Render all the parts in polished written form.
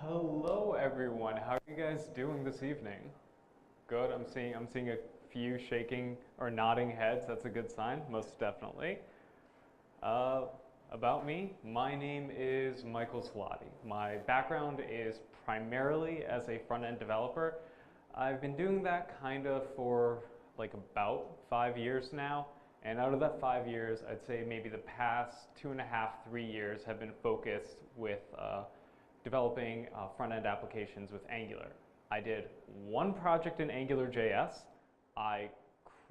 Hello everyone. How are you guys doing this evening? Good. I'm seeing a few shaking or nodding heads. That's a good sign, most definitely. Uh, about me, my name is Michael Solati. My background is primarily as a front-end developer. I've been doing that kind of for like about 5 years now. And out of that 5 years, I'd say maybe the past 2.5, 3 years have been focused with developing front-end applications with Angular. I did one project in AngularJS. I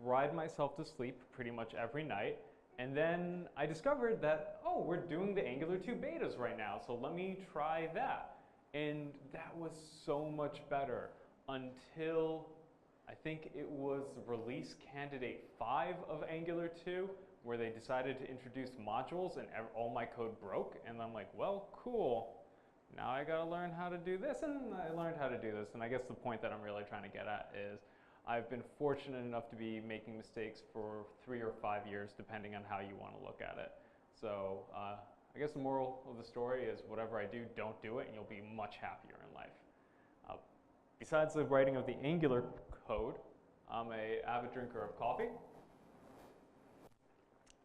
cried myself to sleep pretty much every night. And then I discovered that, oh, we're doing the Angular 2 betas right now, so let me try that. And that was so much better until I think it was release candidate 5 of Angular 2, where they decided to introduce modules and all my code broke. And I'm like, well, cool. Now I gotta learn how to do this, and I learned how to do this. And I guess the point that I'm really trying to get at is I've been fortunate enough to be making mistakes for 3 or 5 years, depending on how you want to look at it. So I guess the moral of the story is whatever I do, don't do it, and you'll be much happier in life. Besides the writing of the Angular code, I'm an avid drinker of coffee.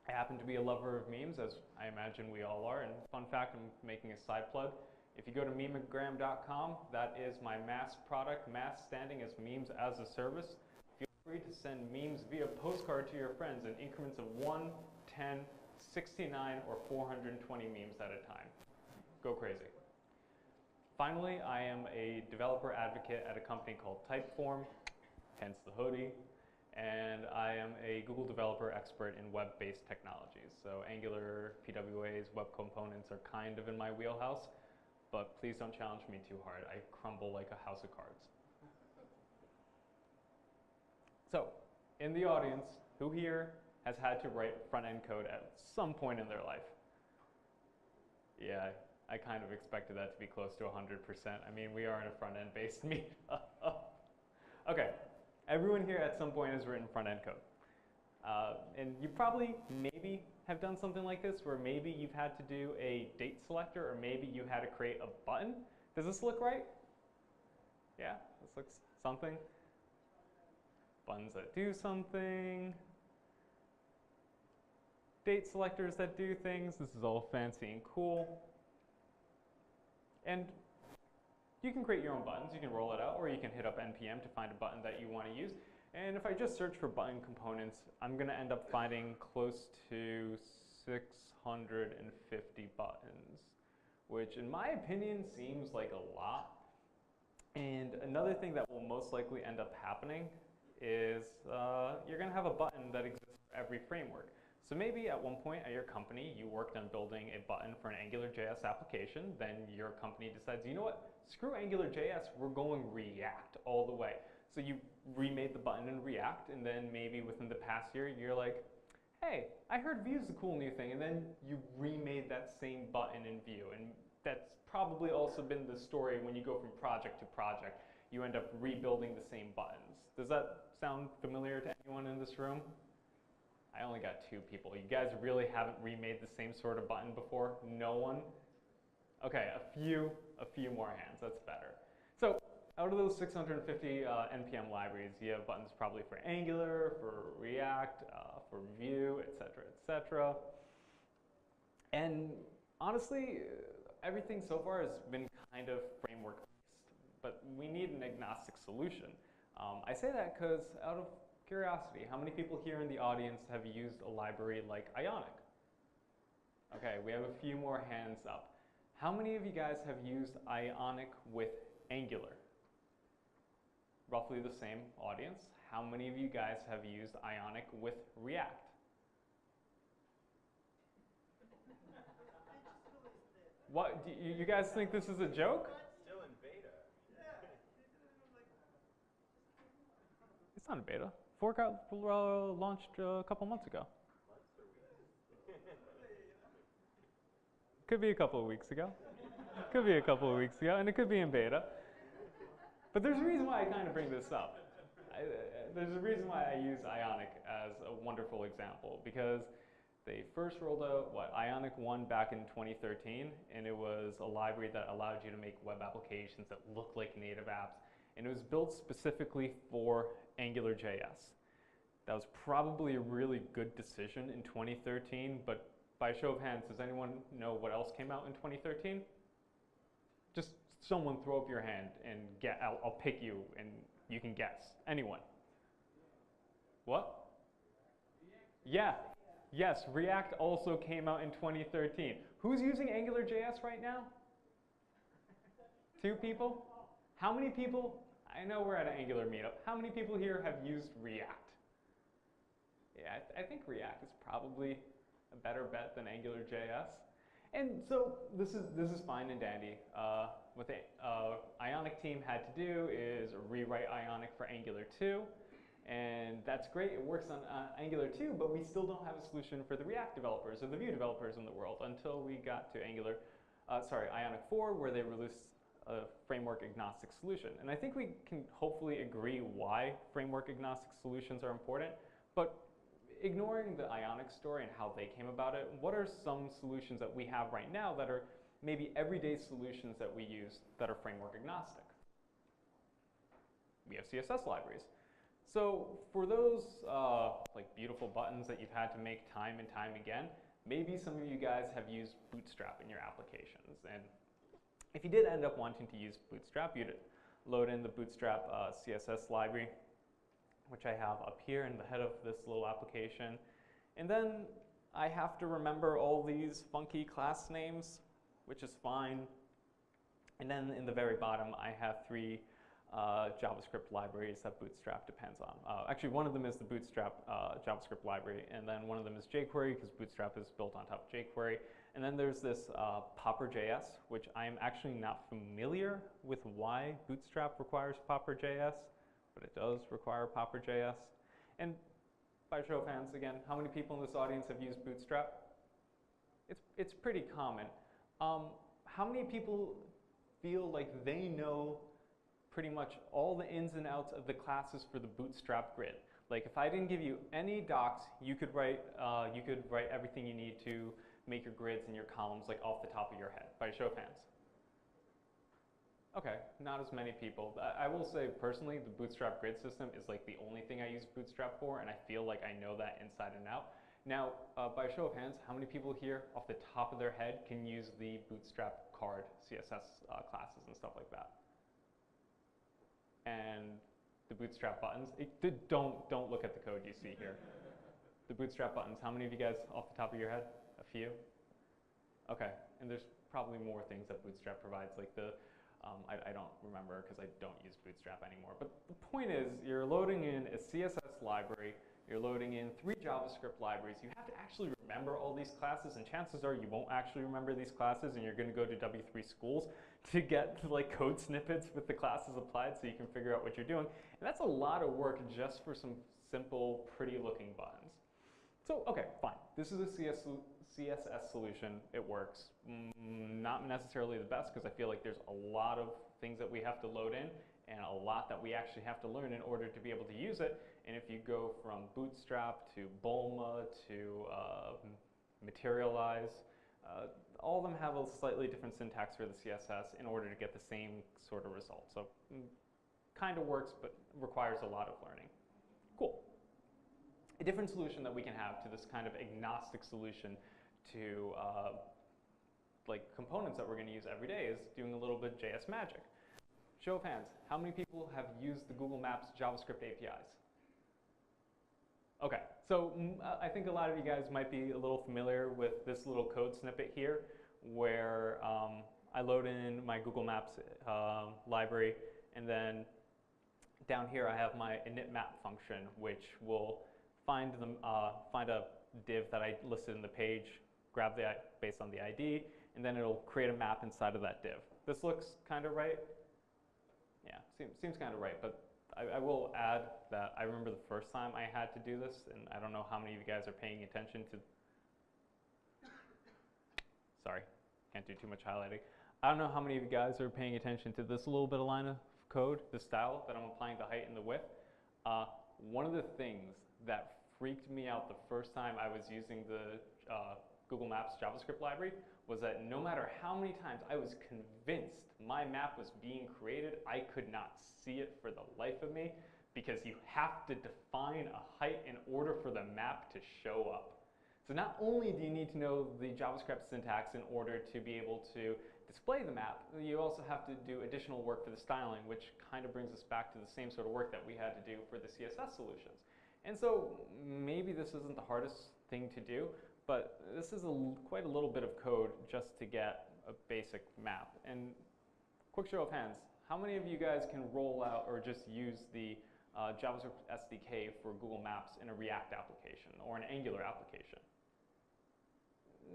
I happen to be a lover of memes, as I imagine we all are. And fun fact, I'm making a side plug. If you go to memegram.com, that is my MAS product. MAS standing as Memes as a Service. Feel free to send memes via postcard to your friends in increments of 1, 10, 69, or 420 memes at a time. Go crazy. Finally, I am a developer advocate at a company called Typeform, hence the hoodie. And I am a Google developer expert in web-based technologies. So Angular, PWAs, web components are kind of in my wheelhouse. But please don't challenge me too hard. I crumble like a house of cards. So, in the audience, who here has had to write front-end code at some point in their life? Yeah, I kind of expected that to be close to 100%. I mean, we are in a front-end based meetup. Okay, everyone here at some point has written front-end code. And you probably maybe have done something like this where maybe you've had to do a date selector or maybe you had to create a button. Does this look right? Yeah, this looks something. Buttons that do something. Date selectors that do things. This is all fancy and cool. And you can create your own buttons. You can roll it out or you can hit up NPM to find a button that you want to use. And if I just search for button components, I'm going to end up finding close to 650 buttons, which in my opinion seems like a lot. And another thing that will most likely end up happening is you're going to have a button that exists for every framework. So maybe at one point at your company, you worked on building a button for an AngularJS application. Then your company decides, you know what, screw AngularJS, we're going React all the way. So you remade the button in React, and then maybe within the past year, you're like, hey, I heard Vue is a cool new thing, and then you remade that same button in Vue. And that's probably also been the story when you go from project to project. You end up rebuilding the same buttons. Does that sound familiar to anyone in this room? I only got 2 people. You guys really haven't remade the same sort of button before? No one? Okay, a few more hands. That's better. So out of those 650 NPM libraries, you have buttons probably for Angular, for React, for Vue, etc. And honestly, everything so far has been kind of framework-based, but we need an agnostic solution. I say that because out of curiosity, how many people here in the audience have used a library like Ionic? Okay, we have a few more hands up. How many of you guys have used Ionic with Angular? Roughly the same audience. How many of you guys have used Ionic with React? What, do you guys think this is a joke? Still in beta. It's not a beta. Fork launched a couple months ago. Could be a couple of weeks ago. Could be a couple of weeks ago, and it could be in beta. But there's a reason why I kind of bring this up. There's a reason why I use Ionic as a wonderful example, because They first rolled out, Ionic 1 back in 2013, and it was a library that allowed you to make web applications that look like native apps, and it was built specifically for AngularJS. That was probably a really good decision in 2013, but by show of hands, does anyone know what else came out in 2013? Just someone throw up your hand and I'll pick you and you can guess. Anyone? What? Yeah. Yes, React also came out in 2013. Who's using AngularJS right now? 2 people? How many people? I know we're at an Angular meetup. How many people here have used React? Yeah, I think React is probably a better bet than AngularJS. And so this is fine and dandy. What the Ionic team had to do is rewrite Ionic for Angular 2. And that's great, it works on Angular 2, but we still don't have a solution for the React developers or the Vue developers in the world until we got to Ionic 4, where they released a framework-agnostic solution. And I think we can hopefully agree why framework-agnostic solutions are important, but ignoring the Ionic story and how they came about it, what are some solutions that we have right now that are maybe everyday solutions that we use that are framework-agnostic? We have CSS libraries. So for those beautiful buttons that you've had to make time and time again, maybe some of you guys have used Bootstrap in your applications. And if you did end up wanting to use Bootstrap, you'd load in the Bootstrap CSS library, which I have up here in the head of this little application. And then I have to remember all these funky class names, which is fine. And then in the very bottom, I have 3 JavaScript libraries that Bootstrap depends on. Actually, one of them is the Bootstrap JavaScript library, and then one of them is jQuery, because Bootstrap is built on top of jQuery. And then there's this Popper.js, which I'm actually not familiar with why Bootstrap requires Popper.js, but it does require Popper.js. And by show of hands, again, how many people in this audience have used Bootstrap? It's pretty common. How many people feel like they know pretty much all the ins and outs of the classes for the Bootstrap grid? Like if I didn't give you any docs, you could write everything you need to make your grids and your columns like off the top of your head, by show of hands. Okay, not as many people. I will say personally, the Bootstrap grid system is like the only thing I use Bootstrap for, and I feel like I know that inside and out. Now, by show of hands, how many people here off the top of their head can use the Bootstrap card CSS classes and stuff like that? And the Bootstrap buttons. Don't look at the code you see here. The Bootstrap buttons, how many of you guys off the top of your head? A few? Okay, and there's probably more things that Bootstrap provides, like the, I don't remember because I don't use Bootstrap anymore. But the point is, you're loading in a CSS library, you're loading in 3 JavaScript libraries. You have to actually remember all these classes, and chances are you won't actually remember these classes, and you're going to go to W3 schools to get like code snippets with the classes applied so you can figure out what you're doing. And that's a lot of work just for some simple, pretty looking buttons. So, okay, fine. This is a CSS solution. It works. Not necessarily the best, because I feel like there's a lot of things that we have to load in and a lot that we actually have to learn in order to be able to use it. And if you go from Bootstrap to Bulma to Materialize, all of them have a slightly different syntax for the CSS in order to get the same sort of result. So kind of works, but requires a lot of learning. Cool. A different solution that we can have to this kind of agnostic solution to like components that we're going to use every day is doing a little bit of JS magic. Show of hands, how many people have used the Google Maps JavaScript APIs? Okay, so I think a lot of you guys might be a little familiar with this little code snippet here, where I load in my Google Maps library, and then down here I have my initmap function, which will find a div that I listed in the page, grab the based on the ID, and then it'll create a map inside of that div. This looks kind of right. Yeah, seems kind of right, but I will add that I remember the first time I had to do this, and I don't know how many of you guys are paying attention to, sorry, can't do too much highlighting. I don't know how many of you guys are paying attention to this little bit of line of code, the style that I'm applying the height and the width. One of the things that freaked me out the first time I was using the Google Maps JavaScript library was that no matter how many times I was convinced my map was being created, I could not see it for the life of me because you have to define a height in order for the map to show up. So not only do you need to know the JavaScript syntax in order to be able to display the map, you also have to do additional work for the styling, which kind of brings us back to the same sort of work that we had to do for the CSS solutions. And so maybe this isn't the hardest thing to do, but this is quite a little bit of code just to get a basic map. And quick show of hands, how many of you guys can roll out or just use the JavaScript SDK for Google Maps in a React application or an Angular application?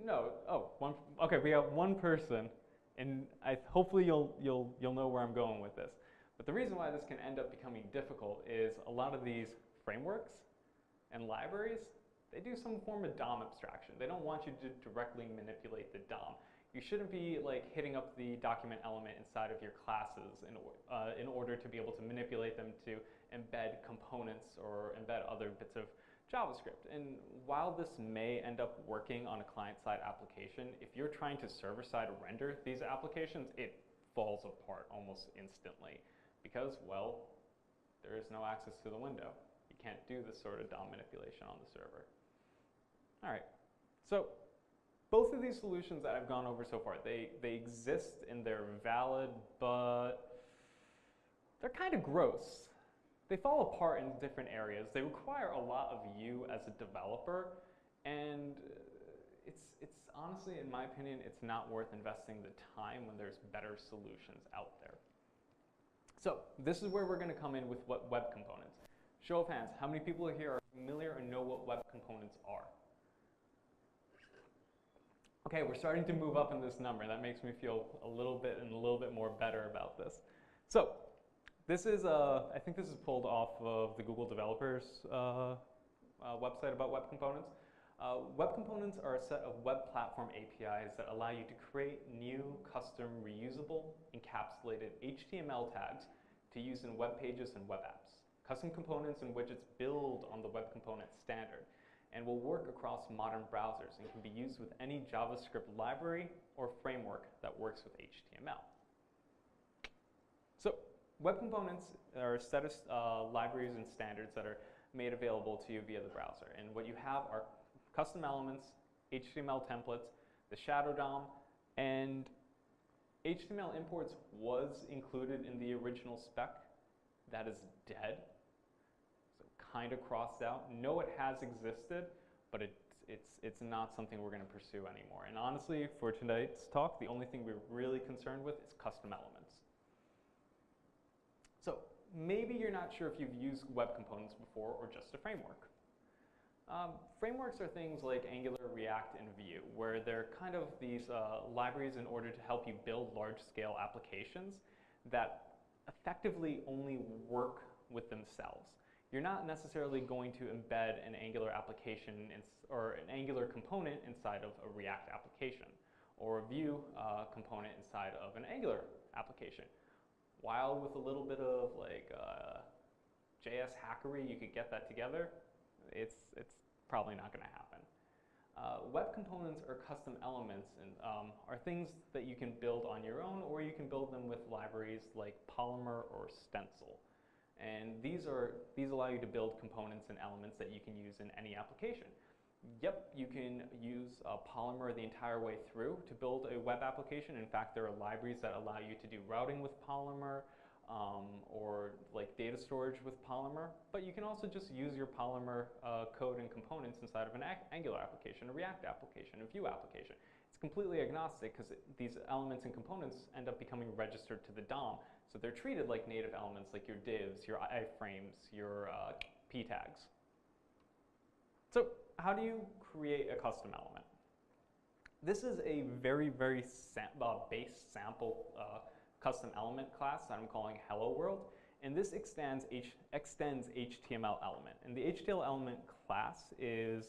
No. Oh, okay, we have one person, and hopefully you'll know where I'm going with this. But the reason why this can end up becoming difficult is a lot of these frameworks and libraries, they do some form of DOM abstraction. They don't want you to directly manipulate the DOM. You shouldn't be like hitting up the document element inside of your classes in order to be able to manipulate them to embed components or embed other bits of JavaScript. And while this may end up working on a client-side application, if you're trying to server-side render these applications, it falls apart almost instantly because, well, there is no access to the window. You can't do this sort of DOM manipulation on the server. All right, so both of these solutions that I've gone over so far, they exist and they're valid, but they're kind of gross. They fall apart in different areas. They require a lot of you as a developer, and it's honestly, in my opinion, it's not worth investing the time when there's better solutions out there. So this is where we're going to come in with what web components. Show of hands, how many people here are familiar and know what web components are? Okay, we're starting to move up in this number. That makes me feel a little bit more better about this. So this is, I think this is pulled off of the Google developers website about web components. Web components are a set of web platform APIs that allow you to create new, custom, reusable, encapsulated HTML tags to use in web pages and web apps. Custom components and widgets build on the web component standard and will work across modern browsers and can be used with any JavaScript library or framework that works with HTML. So web components are a set of libraries and standards that are made available to you via the browser. And what you have are custom elements, HTML templates, the shadow DOM, and HTML imports was included in the original spec. That is dead. So kind of crossed out. No, it has existed, but it's not something we're going to pursue anymore. And honestly, for tonight's talk, the only thing we're really concerned with is custom elements. So maybe you're not sure if you've used web components before or just a framework. Frameworks are things like Angular, React, and Vue, where they're kind of these libraries in order to help you build large-scale applications that effectively only work with themselves. You're not necessarily going to embed an Angular application or an Angular component inside of a React application or a Vue component inside of an Angular application. While with a little bit of like JS hackery, you could get that together, it's probably not going to happen. Web components or custom elements and, are things that you can build on your own, or you can build them with libraries like Polymer or Stencil. And these allow you to build components and elements that you can use in any application. Yep, you can use Polymer the entire way through to build a web application. In fact, there are libraries that allow you to do routing with Polymer or like data storage with Polymer. But you can also just use your Polymer code and components inside of an Angular application, a React application, a Vue application. It's completely agnostic because these elements and components end up becoming registered to the DOM. So they're treated like native elements, like your divs, your iframes, your p tags. So how do you create a custom element? This is a very base sample custom element class that I'm calling Hello World, and this extends HTML element. And the HTML element class is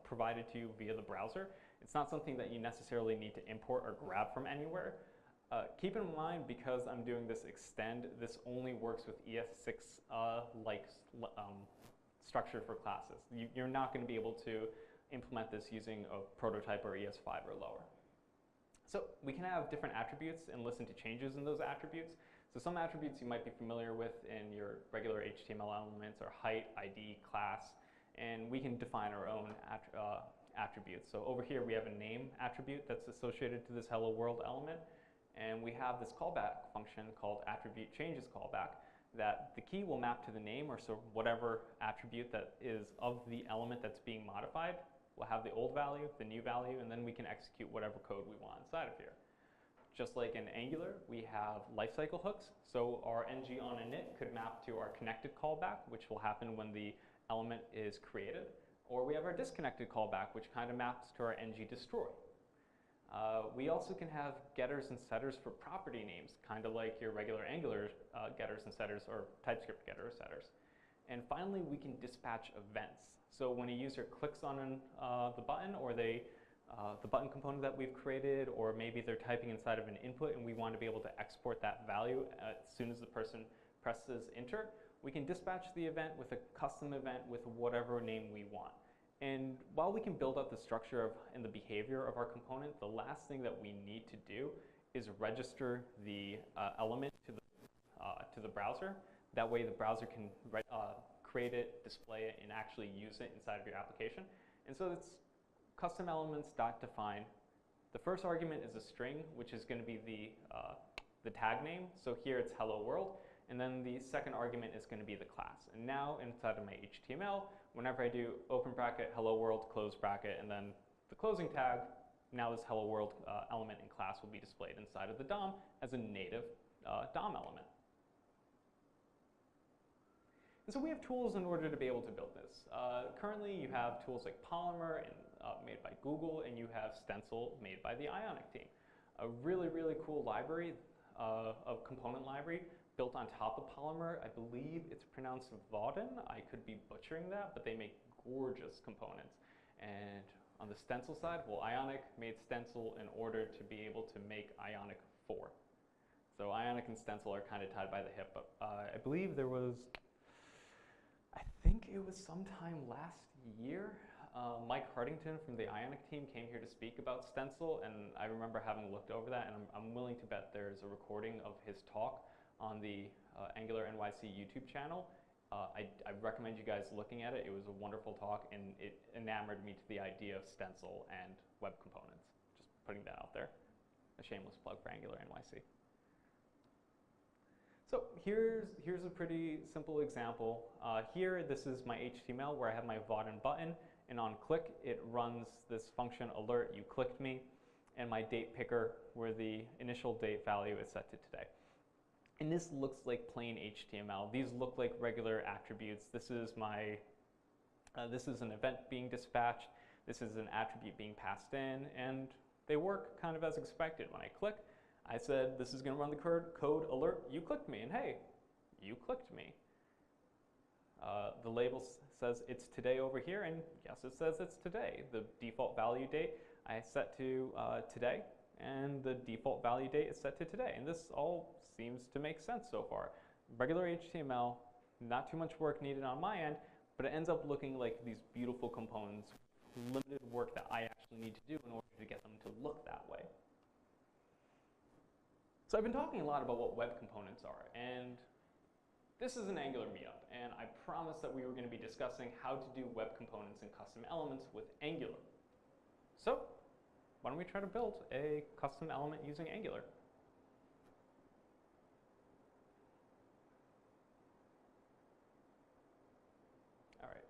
provided to you via the browser. It's not something that you necessarily need to import or grab from anywhere. Keep in mind, because I'm doing this extend, this only works with ES6 like structure for classes. You're not going to be able to implement this using a prototype or ES5 or lower. So we can have different attributes and listen to changes in those attributes. So some attributes you might be familiar with in your regular HTML elements are height, ID, class, and we can define our own attributes. So over here we have a name attribute that's associated to this hello world element, and we have this callback function called attribute changes callback that the key will map to the name, or so whatever attribute that is of the element that's being modified will have the old value, the new value, and then we can execute whatever code we want inside of here. Just like in Angular, we have lifecycle hooks. So our ng on init could map to our connected callback, which will happen when the element is created. Or we have our disconnected callback, which kind of maps to our ng destroy. We also can have getters and setters for property names, kind of like your regular Angular getters and setters or TypeScript getter or setters. And finally, we can dispatch events. So when a user clicks on the button, or the button component that we've created, or maybe they're typing inside of an input and we want to be able to export that value as soon as the person presses enter, we can dispatch the event with a custom event with whatever name we want. And while we can build up the structure and the behavior of our component, the last thing that we need to do is register the element to the browser. That way the browser can create it, display it, and actually use it inside of your application. And so it's custom elements.define. The first argument is a string, which is going to be the tag name. So here it's hello world. And then the second argument is going to be the class. And now inside of my HTML, whenever I do open bracket, hello world, close bracket, and then the closing tag, now this hello world element and class will be displayed inside of the DOM as a native DOM element. And so we have tools in order to be able to build this. Currently, you have tools like Polymer made by Google, and you have Stencil made by the Ionic team. A really, really cool library, of component library built on top of Polymer. I believe it's pronounced Vaadin. I could be butchering that, but they make gorgeous components. And on the Stencil side, well, Ionic made Stencil in order to be able to make Ionic 4. So Ionic and Stencil are kind of tied by the hip, but I believe there was, I think it was sometime last year, Mike Hardington from the Ionic team came here to speak about Stencil, and I remember having looked over that, and I'm willing to bet there's a recording of his talk on the AngularNYC YouTube channel. I recommend you guys looking at it. It was a wonderful talk, and it enamored me to the idea of Stencil and web components. Just putting that out there. A shameless plug for AngularNYC. So here's a pretty simple example. Here, this is my HTML where I have my Vaadin button, and on click, it runs this function alert, you clicked me, and my date picker where the initial date value is set to today. And this looks like plain HTML. These look like regular attributes. This is this is an event being dispatched. This is an attribute being passed in, and they work kind of as expected. When I click, I said this is going to run the code alert, you clicked me, and hey, you clicked me. The label says it's today over here, and yes, it says it's today. The default value date I set to today, and the default value date is set to today. And this all seems to make sense so far. Regular HTML, not too much work needed on my end, but it ends up looking like these beautiful components, limited work that I actually need to do in order to get them to look that way. So I've been talking a lot about what web components are, and this is an Angular meetup, and I promised that we were going to be discussing how to do web components and custom elements with Angular. So why don't we try to build a custom element using Angular? All right.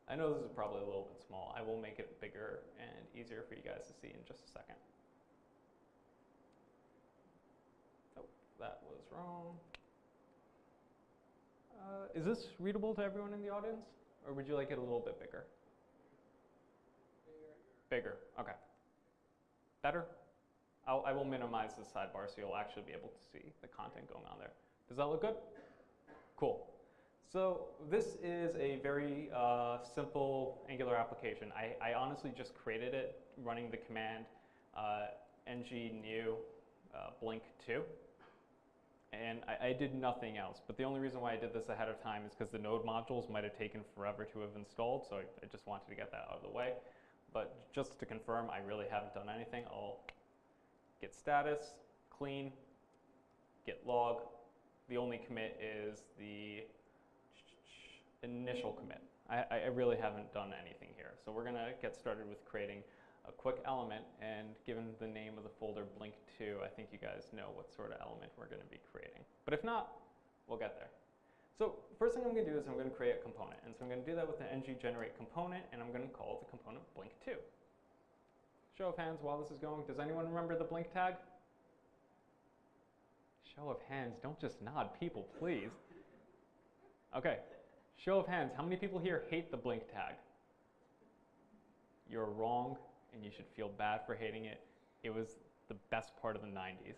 I know this is probably a little bit small. I will make it bigger and easier for you guys to see in just a second. Oh, that was wrong. Is this readable to everyone in the audience? Or would you like it a little bit bigger? Bigger, okay. Better? I will minimize the sidebar so you'll actually be able to see the content going on there. Does that look good? Cool. So this is a very simple Angular application. I honestly just created it running the command ng new blink 2. and I did nothing else. But the only reason why I did this ahead of time is because the node modules might have taken forever to have installed, so I just wanted to get that out of the way. But just to confirm, I really haven't done anything. I'll git status, clean, git log. The only commit is the initial commit. I really haven't done anything here. So we're gonna get started with creating a quick element, and given the name of the folder blink2, I think you guys know what sort of element we're gonna be creating. But if not, we'll get there. So first thing I'm gonna do is I'm gonna create a component. And so I'm gonna do that with the ng-generate component, and I'm gonna call the component blink2. Show of hands while this is going. Does anyone remember the blink tag? Show of hands, don't just nod, people, please. Okay, show of hands, how many people here hate the blink tag? You're wrong, and you should feel bad for hating it. It was the best part of the 90s.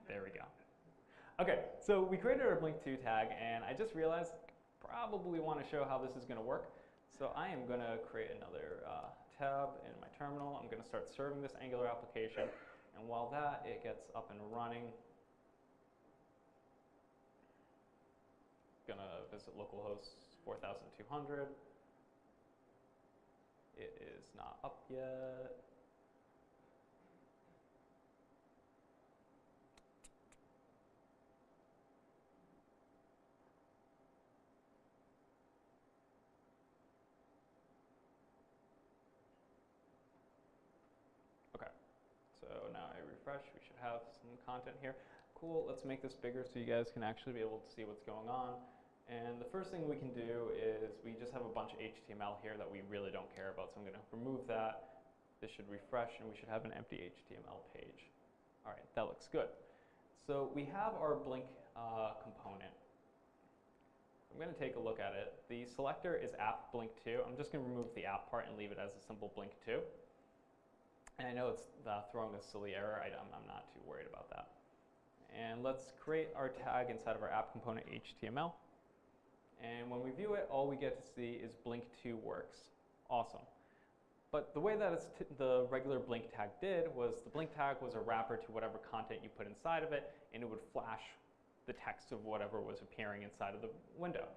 There we go. Okay, so we created our blink2 tag, and I just realized probably want to show how this is going to work. So I am going to create another tab in my terminal. I'm going to start serving this Angular application, and while it gets up and running, gonna visit localhost 4200. It is not up yet. Okay, so now I refresh. We should have some content here. Cool, let's make this bigger so you guys can actually be able to see what's going on. And the first thing we can do is we just have a bunch of HTML here that we really don't care about, so I'm going to remove that. This should refresh, and we should have an empty HTML page. All right, that looks good. So we have our blink component. I'm going to take a look at it. The selector is app blink2. I'm just going to remove the app part and leave it as a simple blink2. And I know it's throwing a silly error. I'm not too worried about that. And let's create our tag inside of our app component HTML. And when we view it, all we get to see is blink2 works. Awesome. But the way that the regular blink tag did was the blink tag was a wrapper to whatever content you put inside of it, and it would flash the text of whatever was appearing inside of the window.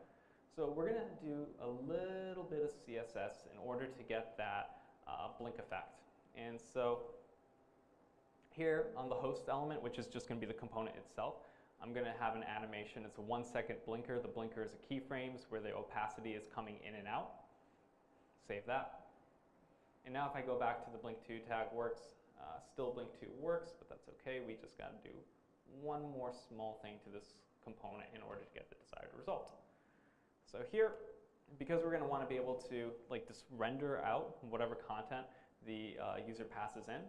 So we're going to do a little bit of CSS in order to get that blink effect. And so here on the host element, which is just going to be the component itself, I'm going to have an animation. It's a 1-second blinker. The blinker is a keyframes where the opacity is coming in and out. Save that. And now if I go back to the blink2 tag works, still blink2 works, but that's okay. We just got to do one more small thing to this component in order to get the desired result. So here, because we're going to want to be able to just render out whatever content the user passes in,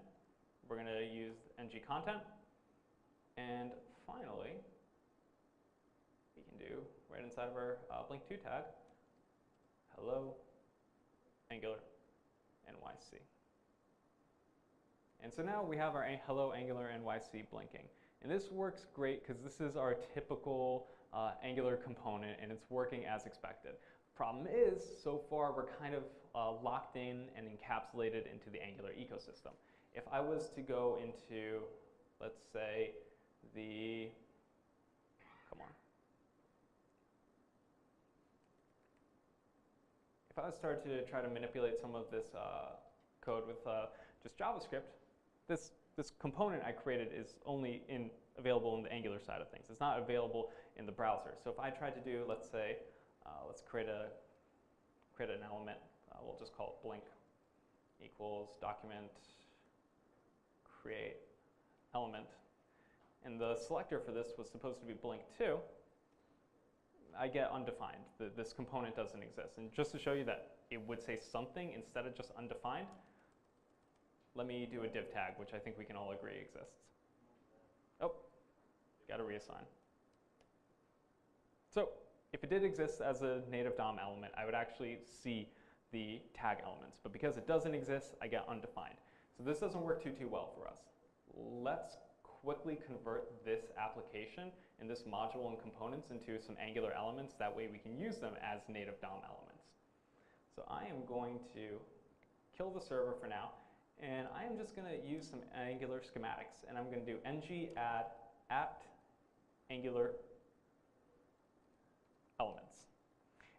we're going to use ng-content. And finally, we can do right inside of our blink2 tag, hello AngularNYC. And so now we have our hello AngularNYC blinking. And this works great because this is our typical Angular component, and it's working as expected. Problem is, so far we're kind of locked in and encapsulated into the Angular ecosystem. If I was to go into, let's say, if I start to try to manipulate some of this code with just JavaScript, this component I created is only available in the Angular side of things. It's not available in the browser. So if I tried to do, let's say, let's create an element. We'll just call it blink equals document create element. And the selector for this was supposed to be blink2. I get undefined. This component doesn't exist. And just to show you that it would say something instead of just undefined, let me do a div tag, which I think we can all agree exists. Oh, got to reassign. So if it did exist as a native DOM element, I would actually see the tag elements. But because it doesn't exist, I get undefined. So this doesn't work too well for us. Let's quickly convert this application and this module and components into some Angular elements. That way we can use them as native DOM elements. So I am going to kill the server for now, and I am just going to use some Angular schematics. And I'm going to do ng add apt Angular elements.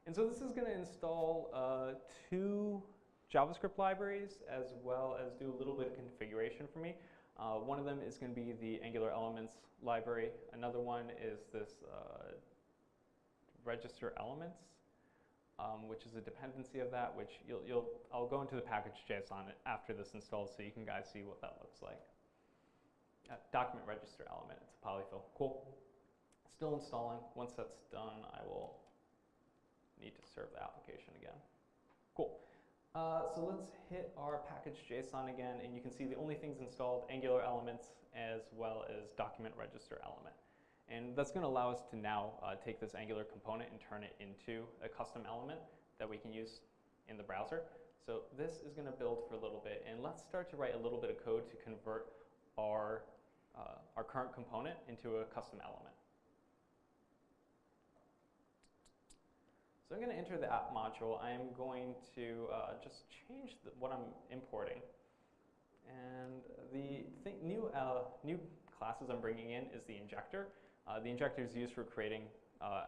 And so this is going to install 2 JavaScript libraries as well as do a little bit of configuration for me. One of them is going to be the Angular Elements library. Another one is this register elements, which is a dependency of that, which I'll go into the package.json after this installs so you can guys see what that looks like. Document register element, it's a polyfill. Cool. Still installing. Once that's done, I will need to serve the application again. Cool. So let's hit our package.json again, and you can see the only things installed, Angular elements as well as document register element. And that's going to allow us to now take this Angular component and turn it into a custom element that we can use in the browser. So this is going to build for a little bit, and let's start to write a little bit of code to convert our current component into a custom element. So I'm going to enter the app module. I am going to just change what I'm importing. And the new classes I'm bringing in is the injector. The injector is used for creating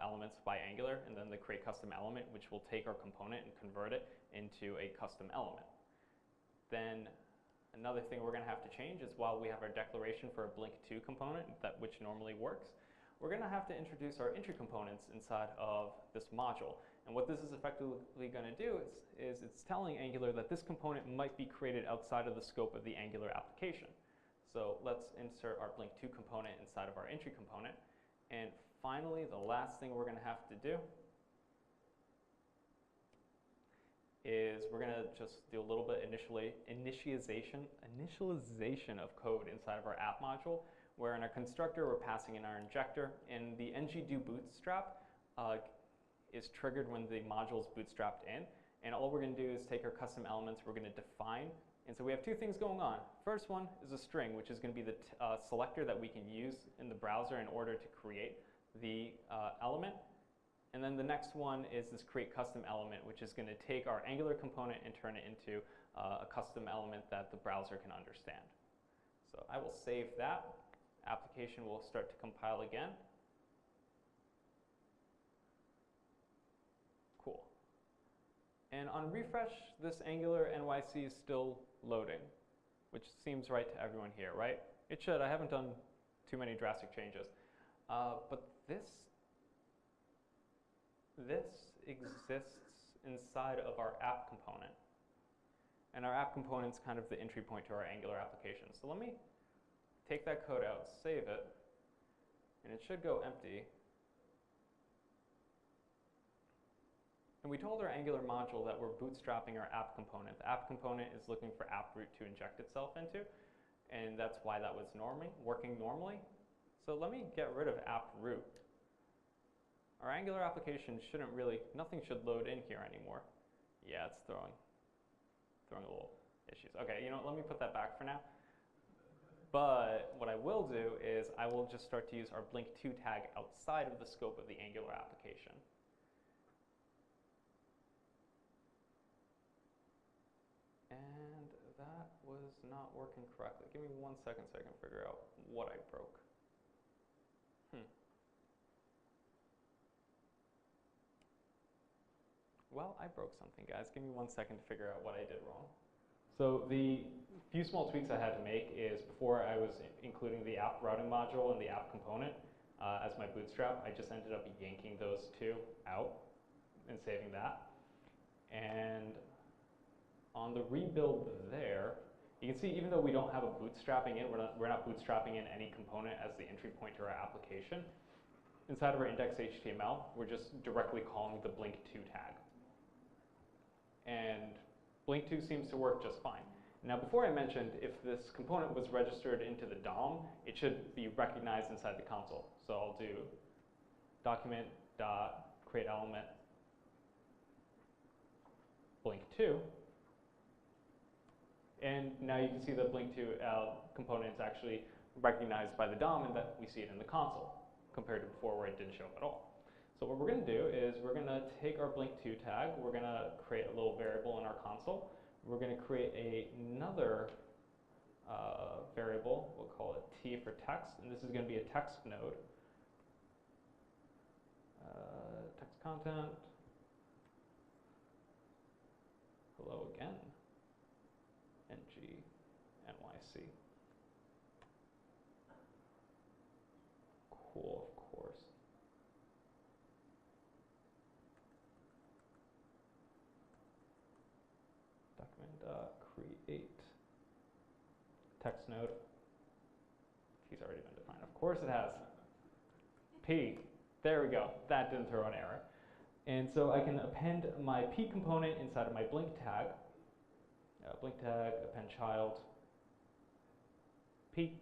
elements by Angular, and then the create custom element, which will take our component and convert it into a custom element. Then another thing we're going to have to change is while we have our declaration for a blink2 component, which normally works, we're going to have to introduce our entry components inside of this module. And what this is effectively going to do is it's telling Angular that this component might be created outside of the scope of the Angular application. So let's insert our blink2 component inside of our entry component. And finally, the last thing we're going to have to do is we're going to just do a little bit initialization of code inside of our app module, where in our constructor we're passing in our injector, and the ngDoBootstrap is triggered when the module is bootstrapped in. And all we're going to do is take our custom elements, we're going to define. And so we have 2 things going on. First one is a string, which is going to be the selector that we can use in the browser in order to create the element. And then the next one is this create custom element, which is going to take our Angular component and turn it into a custom element that the browser can understand. So I will save that. Application will start to compile again. Cool. And on refresh, this AngularNYC is still loading, which seems right to everyone here, right? It should. I haven't done too many drastic changes. But this exists inside of our app component. And our app component is kind of the entry point to our Angular application. So let me take that code out, save it, and it should go empty. And we told our Angular module that we're bootstrapping our app component. The app component is looking for app root to inject itself into, and that's why that was working normally. So let me get rid of app root. Our Angular application shouldn't really, nothing should load in here anymore. Yeah, it's throwing a little issues. Okay, you know, let me put that back for now. But what I will do is I will just start to use our blink2 tag outside of the scope of the Angular application. And that was not working correctly. Give me 1 second so I can figure out what I broke. Well, I broke something, guys. Give me 1 second to figure out what I did wrong. So the few small tweaks I had to make is before I was including the app routing module and the app component as my bootstrap, I just ended up yanking those 2 out and saving that. And on the rebuild there, you can see even though we don't have a bootstrapping in, we're not bootstrapping in any component as the entry point to our application. Inside of our index.html, we're just directly calling the blink2 tag. And blink2 seems to work just fine. Now, before I mentioned, if this component was registered into the DOM, it should be recognized inside the console. So I'll do document.createElement blink2. And now you can see the blink2 component is actually recognized by the DOM and that we see it in the console, compared to before where it didn't show up at all. So what we're going to do is we're going to take our blink2 tag, we're going to create a little variable in our console, we're going to create another variable, we'll call it T for text, and this is going to be a text node. Text content. Hello again. AngularNYC. Cool, of course. Document create text node. He's already been defined. Of course it has. P. There we go. That didn't throw an error. And so I can append my P component inside of my blink tag. Blink tag, append child, P.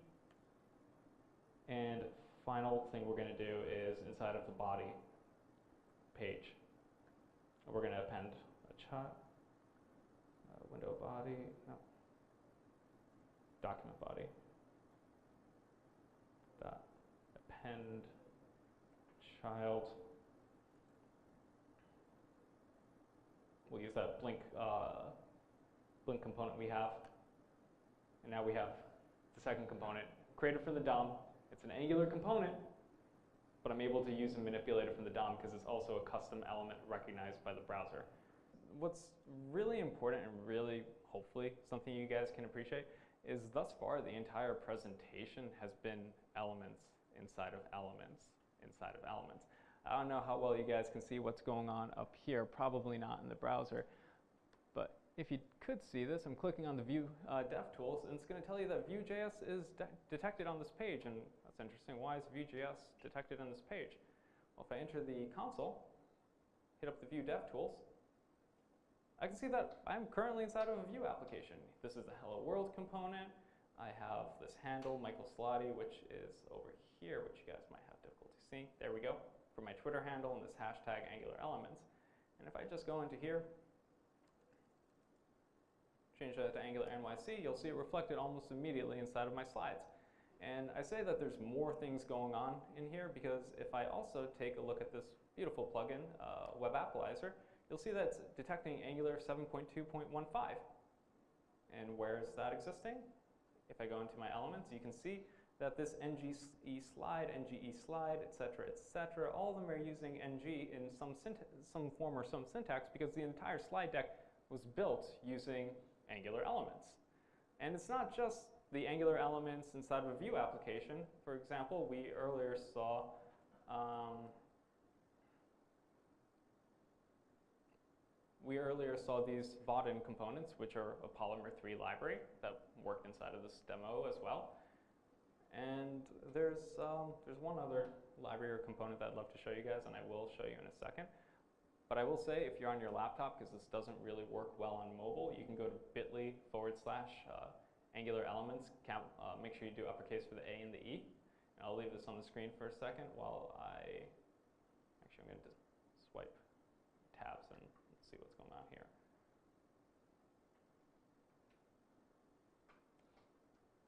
And final thing we're going to do is inside of the body page, we're going to append a child, window body, no, document body, dot append child. We'll use that blink component we have, and now we have the second component created from the DOM. It's an Angular component, but I'm able to use and manipulate it from the DOM because it's also a custom element recognized by the browser. What's really important and really, hopefully, something you guys can appreciate is thus far the entire presentation has been elements inside of elements inside of elements. I don't know how well you guys can see what's going on up here, probably not in the browser, but if you could see this, I'm clicking on the Vue DevTools, and it's going to tell you that Vue.js is detected on this page, and that's interesting. Why is Vue.js detected on this page? Well, if I enter the console, hit up the Vue DevTools, I can see that I'm currently inside of a Vue application. This is the Hello World component. I have this handle, Michael Solati, which is over here, which you guys might have difficulty seeing. There we go, for my Twitter handle and this hashtag Angular Elements. And if I just go into here, change that to AngularNYC, you'll see it reflected almost immediately inside of my slides. And I say that there's more things going on in here because if I also take a look at this beautiful plugin, Web Appalizer, you'll see that it's detecting Angular 7.2.15. And where is that existing? If I go into my elements, you can see that this NGE slide, etc., all of them are using NG in some form or some syntax because the entire slide deck was built using Angular elements. And it's not just the Angular elements inside of a Vue application. For example, we earlier saw these Vaadin components, which are a Polymer 3 library that worked inside of this demo as well. And there's one other library or component that I'd love to show you guys, and I will show you in a second. But I will say, if you're on your laptop, because this doesn't really work well on mobile, you can go to bit.ly/Angular Elements. Make sure you do uppercase for the A and the E. And I'll leave this on the screen for a second while I'm going to swipe tabs and see what's going on here.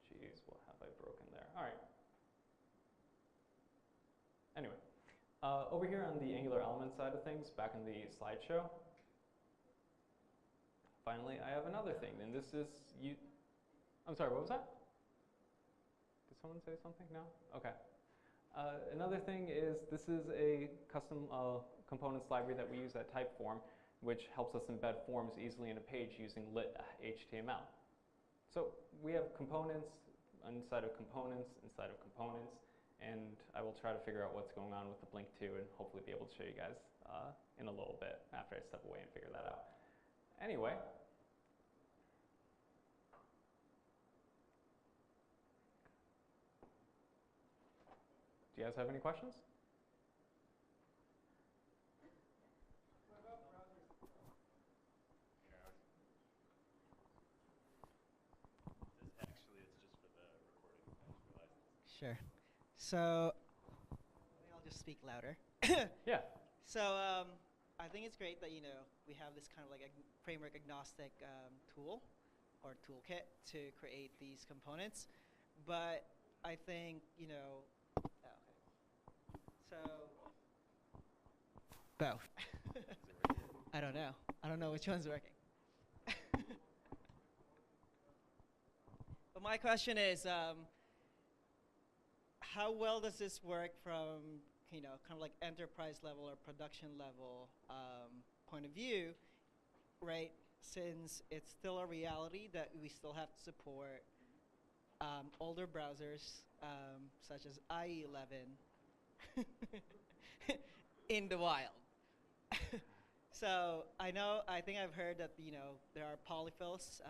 Jeez, what have I broken there? All right. Anyway. Over here on the Angular element side of things, back in the slideshow, finally I have another thing, and this is I'm sorry, what was that? Did someone say something? No? Okay. Another thing is this is a custom components library that we use at Typeform, which helps us embed forms easily in a page using lit HTML. So we have components inside of components inside of components. And I will try to figure out what's going on with the Blink 2 and hopefully be able to show you guys in a little bit after I step away and figure that out. Anyway. Do you guys have any questions? Sure. So maybe I'll just speak louder. Yeah. So I think it's great that we have this kind of like a framework-agnostic tool or toolkit to create these components, but I think so both. I don't know. I don't know which one's working. But my question is, how well does this work from kind of like enterprise level or production level point of view, right? Since it's still a reality that we still have to support older browsers such as IE11 in the wild. So I think I've heard that there are polyfills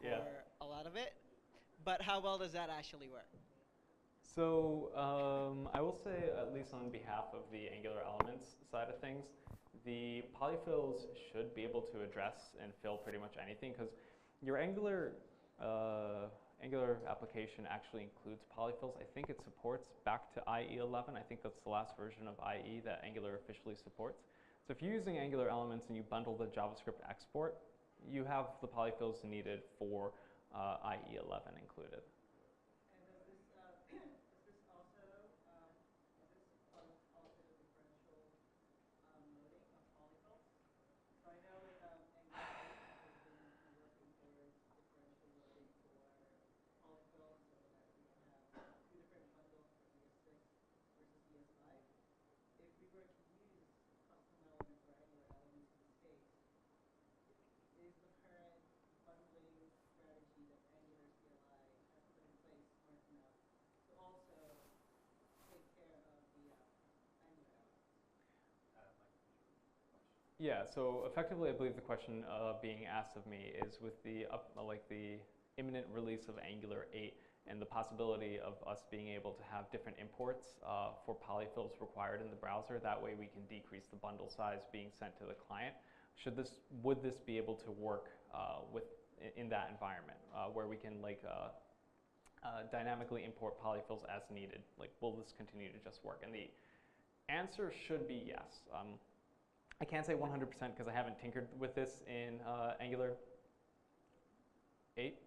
for Yeah. a lot of it, but how well does that actually work? So I will say, at least on behalf of the Angular Elements side of things, the polyfills should be able to address and fill pretty much anything, because your Angular application actually includes polyfills. I think it supports back to IE11. I think that's the last version of IE that Angular officially supports. So if you're using Angular Elements and you bundle the JavaScript export, you have the polyfills needed for IE11 included. And does this is this also is this part of also the differential loading of polyfills? So I know with Angular 8, we've been working towards differential loading for polyfills so that we can have two different bundles for ES6 versus ES5. If we were to use custom elements or Angular elements in this case, is the current bundling strategy that Angular CLI has put in place smart enough to also take care of the Angular elements? Yeah, so effectively, I believe the question being asked of me is with the the imminent release of Angular 8 and the possibility of us being able to have different imports for polyfills required in the browser. That way, we can decrease the bundle size being sent to the client. Would this be able to work in that environment where we can dynamically import polyfills as needed? Like, will this continue to just work? And the answer should be yes. I can't say 100% because I haven't tinkered with this in Angular 8,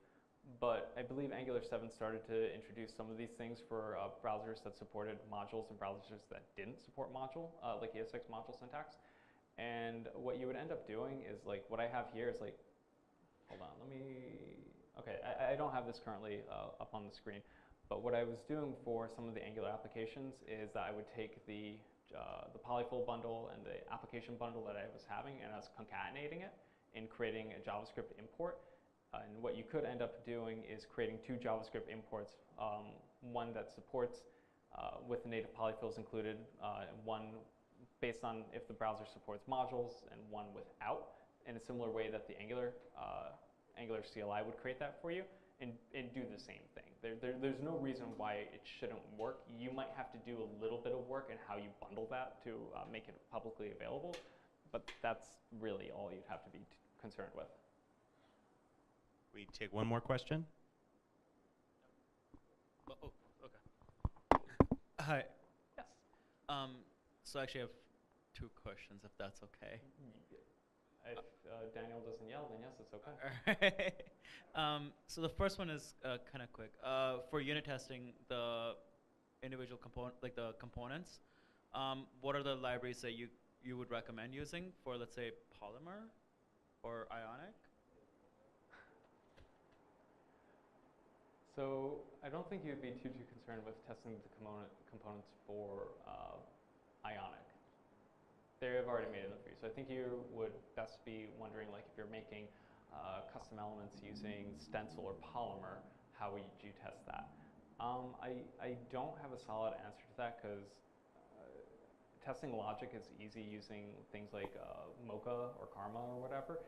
but I believe Angular 7 started to introduce some of these things for browsers that supported modules and browsers that didn't support module, like ES6 module syntax. And what you would end up doing is what I have here is hold on, okay, I don't have this currently up on the screen, but what I was doing for some of the Angular applications is that I would take the polyfill bundle and the application bundle that I was having, and I was concatenating it and creating a JavaScript import. And what you could end up doing is creating two JavaScript imports, one that supports with the native polyfills included, one based on if the browser supports modules, and one without, in a similar way that the Angular CLI would create that for you, and do the same thing. There's no reason why it shouldn't work. You might have to do a little bit of work in how you bundle that to make it publicly available, but that's really all you'd have to be concerned with. We take one more question. Oh, okay. Hi. Yes. So actually I have two questions, if that's okay. If Daniel doesn't yell, then yes, it's okay. So the first one is kind of quick. For unit testing, the individual components, what are the libraries that you would recommend using for, let's say, Polymer or Ionic? So I don't think you'd be too concerned with testing the components for Ionic. They've already made them for you. So I think you would best be wondering, if you're making custom elements using Stencil or Polymer, how would you test that? I don't have a solid answer to that because testing logic is easy using things like Mocha or Karma or whatever.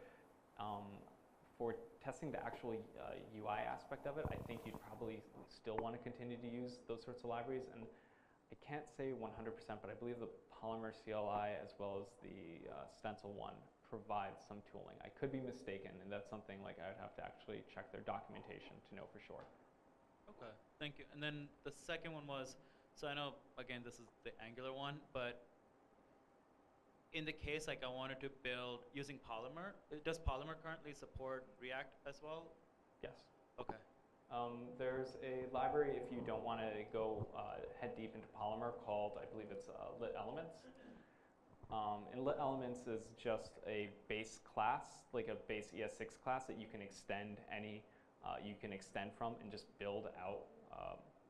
For testing the actual UI aspect of it, I think you'd probably still want to continue to use those sorts of libraries. And I can't say 100%, but I believe the Polymer CLI as well as the Stencil one provides some tooling. I could be mistaken, and that's something I would have to actually check their documentation to know for sure. Okay, thank you. And then the second one was, so I know, again, this is the Angular one, but in the case I wanted to build using Polymer, does Polymer currently support React as well? Yes. Okay. There's a library if you don't want to go head deep into Polymer called, I believe it's Lit Elements. And Lit Elements is just a base class, like a base ES6 class that you can extend from and just build out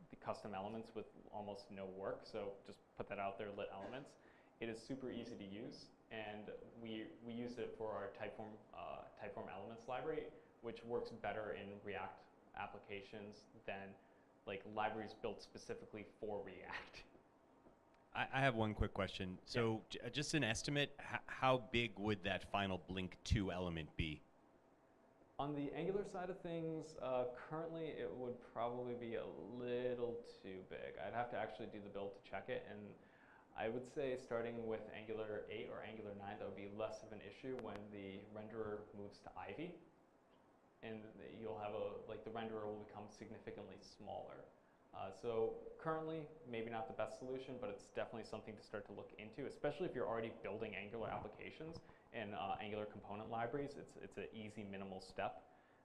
the custom elements with almost no work. So just put that out there, lit elements. It is super easy to use, and we use it for our Typeform elements library, which works better in React applications than like libraries built specifically for React. I have one quick question. So just an estimate, how big would that final Blink 2 element be? On the Angular side of things, currently it would probably be a little too big. I'd have to actually do the build to check it, and I would say starting with Angular 8 or Angular 9, that would be less of an issue when the renderer moves to Ivy, and you'll have the renderer will become significantly smaller. So currently, maybe not the best solution, but it's definitely something to start to look into, especially if you're already building Angular applications and Angular component libraries. It's an easy, minimal step.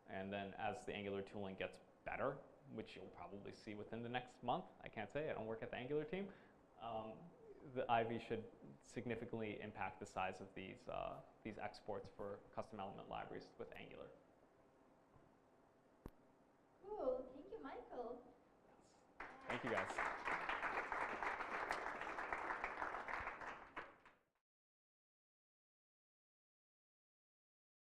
And then as the Angular tooling gets better, which you'll probably see within the next month, I can't say, I don't work at the Angular team, the Ivy should significantly impact the size of these exports for custom element libraries with Angular. Cool. Thank you, Michael. Thank you, guys.